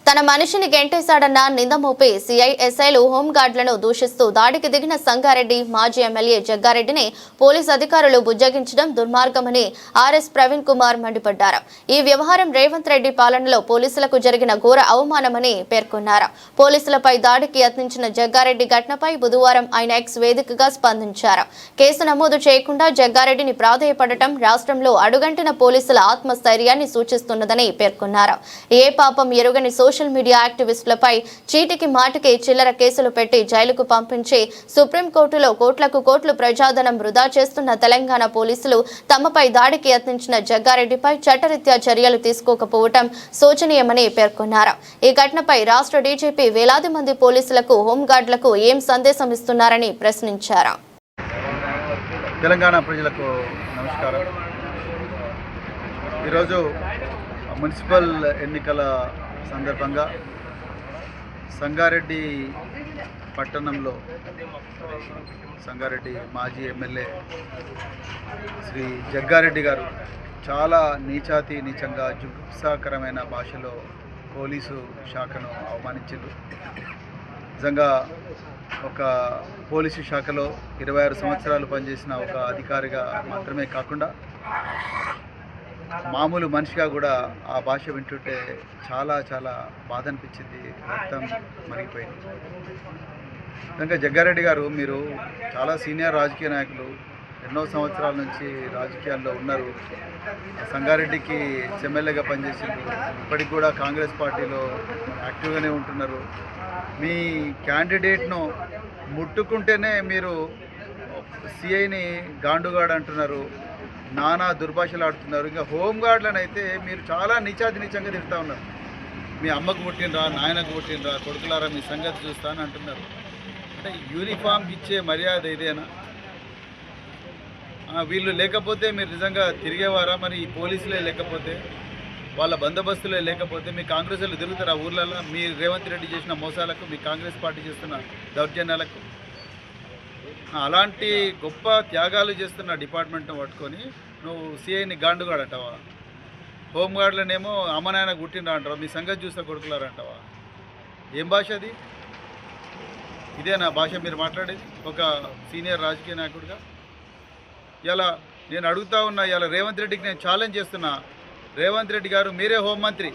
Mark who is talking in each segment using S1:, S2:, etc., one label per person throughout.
S1: తన మనిషిని గెంటేశాడన్న నింద మోపి సిఐఎస్ఐలు హోంగార్డులను దూషిస్తూ దాడికి దిగిన సంగారెడ్డి మాజీ ఎమ్మెల్యే జగ్గారెడ్డిని పోలీసు అధికారులు బుజ్జగించడం దుర్మార్గమని ఆర్ఎస్ ప్రవీణ్ కుమార్ మండిపడ్డారు. ఈ వ్యవహారం రేవంత్ రెడ్డి పాలనలో పోలీసులకు జరిగిన ఘోర అవమానమని పేర్కొన్నారు. పోలీసులపై దాడికి యత్నించిన జగ్గారెడ్డి ఘటనపై బుధవారం ఆయన ఎక్స్ వేదికగా స్పందించారు. కేసు నమోదు చేయకుండా జగ్గారెడ్డిని ప్రాధేయపడటం రాష్ట్రంలో అడుగంటిన పోలీసుల ఆత్మస్థైర్యాన్ని సూచిస్తున్నదని పేర్కొన్నారు. ఏ పాపం ఎరుగని సోషల్ మీడియా యాక్టివిస్టులపై చీటికి మాటికి చిల్లర కేసులు పెట్టి జైలుకు పంపించి సుప్రీంకోర్టులో కోట్లకు కోట్లు ప్రజాధనం వృధా చేస్తున్న తెలంగాణ పోలీసులు తమపై దాడికి యత్నించిన జగ్గారెడ్డిపై చట్టరీత్యా చర్యలు తీసుకోకపోవడం శోచనీయమని పేర్కొన్నారు. ఈ ఘటనపై రాష్ట్ర డీజీపీ వేలాది మంది పోలీసులకు హోంగార్డులకు ఏం సందేశం ఇస్తున్నారని ప్రశ్నించారు.
S2: తెలంగాణ ప్రజలకు నమస్కారం. ఈరోజు మున్సిపల్ ఎన్నికల సందర్భంగా సంగారెడ్డి పట్టణంలో సంగారెడ్డి మాజీ ఎమ్మెల్యే శ్రీ జగ్గారెడ్డి గారు చాలా నీచంగా జుగుప్సాకరమైన భాషలో పోలీసు శాఖను అవమానించారు. నిజంగా ఒక పోలీసు శాఖలో 26 సంవత్సరాలు పనిచేసిన ఒక అధికారిగా మాత్రమే కాకుండా మామూలు మనిషిగా కూడా ఆ భాష వింటుంటే చాలా బాధ అనిపించింది. రక్తం మరిగిపోయింది. నిజంగా జగ్గారెడ్డి గారు మీరు చాలా సీనియర్ రాజకీయ నాయకులు, ఎన్నో సంవత్సరాల నుంచి రాజకీయాల్లో ఉన్నారు. సంగారెడ్డికి ఎమ్మెల్యేగా పనిచేసింది. ఇప్పటికి కూడా కాంగ్రెస్ పార్టీలో యాక్టివ్గానే ఉంటున్నారు. మీ క్యాండిడేట్ను ముట్టుకుంటేనే మీరు సిఐని గాండుగాడు అంటున్నారు, నానా దుర్భాషలు ఆడుతున్నారు. ఇంకా హోంగార్డులను అయితే మీరు చాలా నీచంగా తిరుగుతూ ఉన్నారు. మీ అమ్మకు పుట్టినరా, నాయనకు పుట్టినరా, కొడుకులారా మీ సంగతి చూస్తా అని అంటున్నారు. అంటే యూనిఫామ్కి ఇచ్చే మర్యాద ఇదేనా? వీళ్ళు లేకపోతే మీరు నిజంగా తిరిగేవారా? మరి ఈ పోలీసులే లేకపోతే, వాళ్ళ బందోబస్తులే లేకపోతే మీ కాంగ్రెస్ వాళ్ళు తిరుగుతారు ఆ ఊర్లలో? మీ రేవంత్ రెడ్డి చేసిన మోసాలకు, మీ కాంగ్రెస్ పార్టీ చేస్తున్న దౌర్జన్యాలకు? అలాంటి గొప్ప త్యాగాలు చేస్తున్న డిపార్ట్మెంట్ను పట్టుకొని నువ్వు సిఐని గాండుగాడు అంటావా? హోంగార్డులనేమో అమ్మనాయన గుట్టిండ్రా అంటావా? మీ సంగతి చూస్తే కొడుకులారంటావా? ఏం భాష అది? ఇదేనా భాష మీరు మాట్లాడేది ఒక సీనియర్ రాజకీయ నాయకుడిగా? ఇలా నేను అడుగుతా ఉన్నా, ఇలా రేవంత్ రెడ్డికి నేను ఛాలెంజ్ చేస్తున్నా. రేవంత్ రెడ్డి గారు మీరే హోంమంత్రి,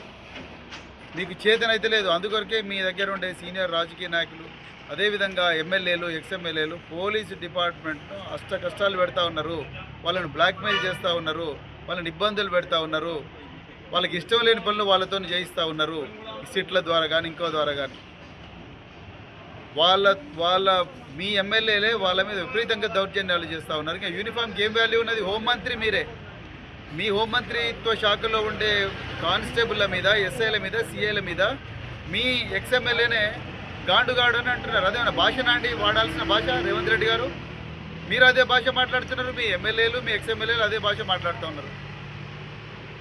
S2: మీకు చేతనైతే లేదు. అందుకొరకే మీ దగ్గర ఉండే సీనియర్ రాజకీయ నాయకులు, అదేవిధంగా ఎమ్మెల్యేలు, ఎక్స్ఎమ్మెల్యేలు పోలీసు డిపార్ట్మెంట్ను అష్ట కష్టాలు పెడతా ఉన్నారు. వాళ్ళని బ్లాక్మెయిల్ చేస్తూ ఉన్నారు, వాళ్ళని ఇబ్బందులు పెడతా ఉన్నారు, వాళ్ళకి ఇష్టం లేని పనులు వాళ్ళతో చేయిస్తూ ఉన్నారు. సిట్ల ద్వారా కానీ ఇంకో ద్వారా కానీ వాళ్ళ మీ ఎమ్మెల్యేలే వాళ్ళ మీద విపరీతంగా దౌర్జన్యాలు చేస్తూ ఉన్నారు. ఇంకా యూనిఫామ్కి ఏం వాల్యూ ఉన్నది? హోంమంత్రి మీరే. మీ హోంమంత్రిత్వ శాఖలో ఉండే కానిస్టేబుల్ల మీద, ఎస్ఐల మీద, సిఐల మీద మీ ఎక్స్ఎమ్మెల్యేనే గాండుగాడు అని అంటున్నారు. అదేమన్నా భాషనా అండి వాడాల్సిన భాష? రేవంత్ రెడ్డి గారు మీరు అదే భాష మాట్లాడుతున్నారు, మీ ఎమ్మెల్యేలు, మీ ఎక్స్ఎమ్మెల్యేలు అదే భాష మాట్లాడుతూ ఉన్నారు.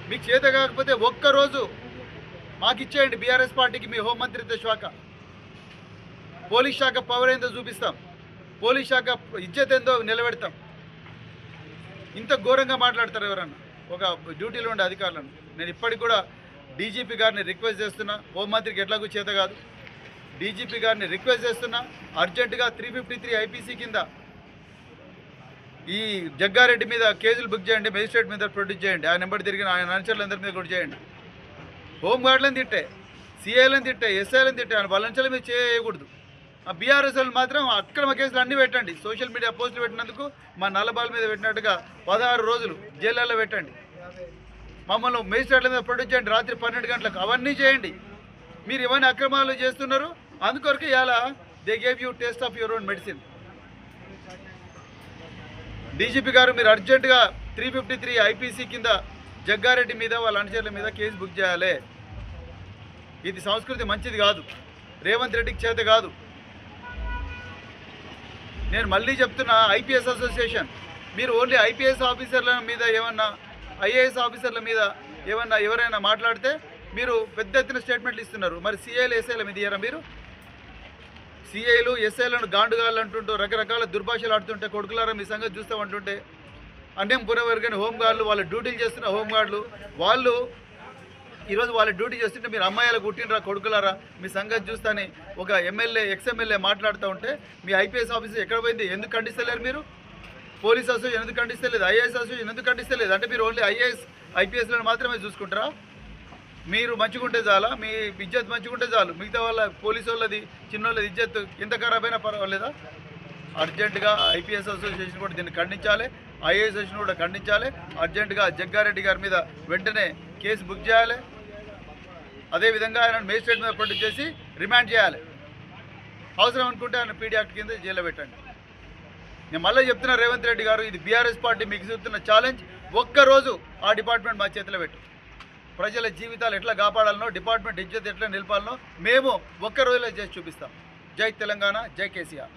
S2: మీకు చేత కాకపోతే ఒక్కరోజు మాకు ఇచ్చేయండి బీఆర్ఎస్ పార్టీకి మీ హోంమంత్రిత్వ శాఖ. పోలీస్ శాఖ పవర్ ఏందో చూపిస్తాం, పోలీస్ శాఖ ఇజ్జత్ ఏందో నిలబెడతాం. ఇంత ఘోరంగా మాట్లాడతారు ఎవరన్నా ఒక డ్యూటీలో ఉండే అధికారులను? నేను ఇప్పటికి కూడా డీజీపీ గారిని రిక్వెస్ట్ చేస్తున్నా, హోంమంత్రికి ఎట్లాగూ చేత కాదు, డీజీపీ గారిని రిక్వెస్ట్ చేస్తున్నా, అర్జెంటుగా 353 ఐపీసీ కింద ఈ జగ్గారెడ్డి మీద కేసులు బుక్ చేయండి, మేజిస్ట్రేట్ మీద ప్రొడ్యూస్ చేయండి, ఆయన నెంబర్ తిరిగిన ఆయన అనుచరులందరి మీద కూడా చేయండి. హోంగార్డులను తిట్టే, సిఐలను తిట్టే, ఎస్ఐలను తిట్టే, ఆయన బలంచల మీద చేయకూడదు. ఆ బీఆర్ఎస్ఎల్ మాత్రం అక్రమ కేసులు అన్నీ పెట్టండి. సోషల్ మీడియా పోస్టులు పెట్టినందుకు మా నల్లబాల్ మీద పెట్టినట్టుగా 16 రోజులు జైళ్ళల్లో పెట్టండి. మమ్మల్ని మేజిస్ట్రేట్ల మీద ప్రొడ్యూస్ చేయండి రాత్రి 12 గంటలకు. అవన్నీ చేయండి. మీరు ఇవన్నీ అక్రమాలు చేస్తున్నారు. అందుకొరకు ఇలా they gave you taste of your own medicine. DGP గారు మీరు అర్జెంటుగా 353 ఐపీసీ కింద జగ్గారెడ్డి మీద, వాళ్ళ అనుచరుల మీద కేసు బుక్ చేయాలి. ఇది సంస్కృతి మంచిది కాదు, రేవంత్ రెడ్డికి చేత కాదు. నేను మళ్ళీ చెప్తున్నా, ఐపీఎస్ అసోసియేషన్ మీరు ఓన్లీ ఐపీఎస్ ఆఫీసర్ల మీద ఏమన్నా, ఐఏఎస్ ఆఫీసర్ల మీద ఏమన్నా ఎవరైనా మాట్లాడితే మీరు పెద్ద ఎత్తున స్టేట్మెంట్లు ఇస్తున్నారు. మరి సిఐలు, ఎస్ఐల మీద ఇయ్యారా మీరు? సిఐలు, ఎస్ఐలను గాండుగాళ్ళు అంటుంటూ రకరకాల దుర్భాషలు ఆడుతుంటే కొడుకులారా మీ సంగతి చూస్తామంటుంటే అన్యం పురవర్గని హోంగార్డులు, వాళ్ళ డ్యూటీలు చేస్తున్న హోంగార్డులు, వాళ్ళు ఈరోజు వాళ్ళ డ్యూటీ చేస్తుంటే మీరు అమ్మాయిలు కుట్టినరా కొడుకులారా మీ సంగతి చూస్తానే ఒక ఎమ్మెల్యే ఎక్స్ఎమ్మెల్యే మాట్లాడుతూ ఉంటే మీ ఐపీఎస్ ఆఫీసర్ ఎక్కడ పోయింది? ఎందుకు ఖండిస్తలేరు మీరు? పోలీస్ అసోసియేషన్ ఎందుకు ఖండిస్తలేదు? ఐఏఎస్ అసోసియేషన్ ఎందుకు ఖండిస్తలేదు? అంటే మీరు ఓన్లీ ఐపీఎస్లను మాత్రమే చూసుకుంటారా? మీరు మంచిగుంటే చాలా, మీ ఇజ్జత్ మంచిగుంటే చాలు, మిగతా వాళ్ళ పోలీసు వాళ్ళది చిన్నోళ్ళది ఇజ్జత్ ఎంత ఖరాబ్ అయినా పర్వాలేదా? అర్జెంటుగా ఐపీఎస్ అసోసియేషన్ కూడా దీన్ని ఖండించాలి, ఐఏఎస్ అసోసియేషన్ కూడా ఖండించాలి. అర్జెంటుగా జగ్గారెడ్డి గారి మీద వెంటనే కేసు బుక్ చేయాలి. అదేవిధంగా ఆయన మేజిస్ట్రేట్ మీద ప్రొడ్యూస్ చేసి రిమాండ్ చేయాలి. అవసరం అనుకుంటే ఆయన పీడీ యాక్ట్ కింద జైల్లో పెట్టండి. నేను మళ్ళీ చెప్తున్నా రేవంత్ రెడ్డి గారు, ఇది బీఆర్ఎస్ పార్టీ మీకు చూస్తున్న ఛాలెంజ్. ఒక్కరోజు ఆ డిపార్ట్మెంట్ మా చేతిలో పెట్టు. ప్రజల జీవితాలు ఎట్లా కాపాడాలనో, డిపార్ట్మెంట్ ఇజ్జత్ ఎట్లా నిలపాలనో మేము ఒక్క రోజులో చేసి చూపిస్తాం. జై తెలంగాణ, జై కేసీఆర్.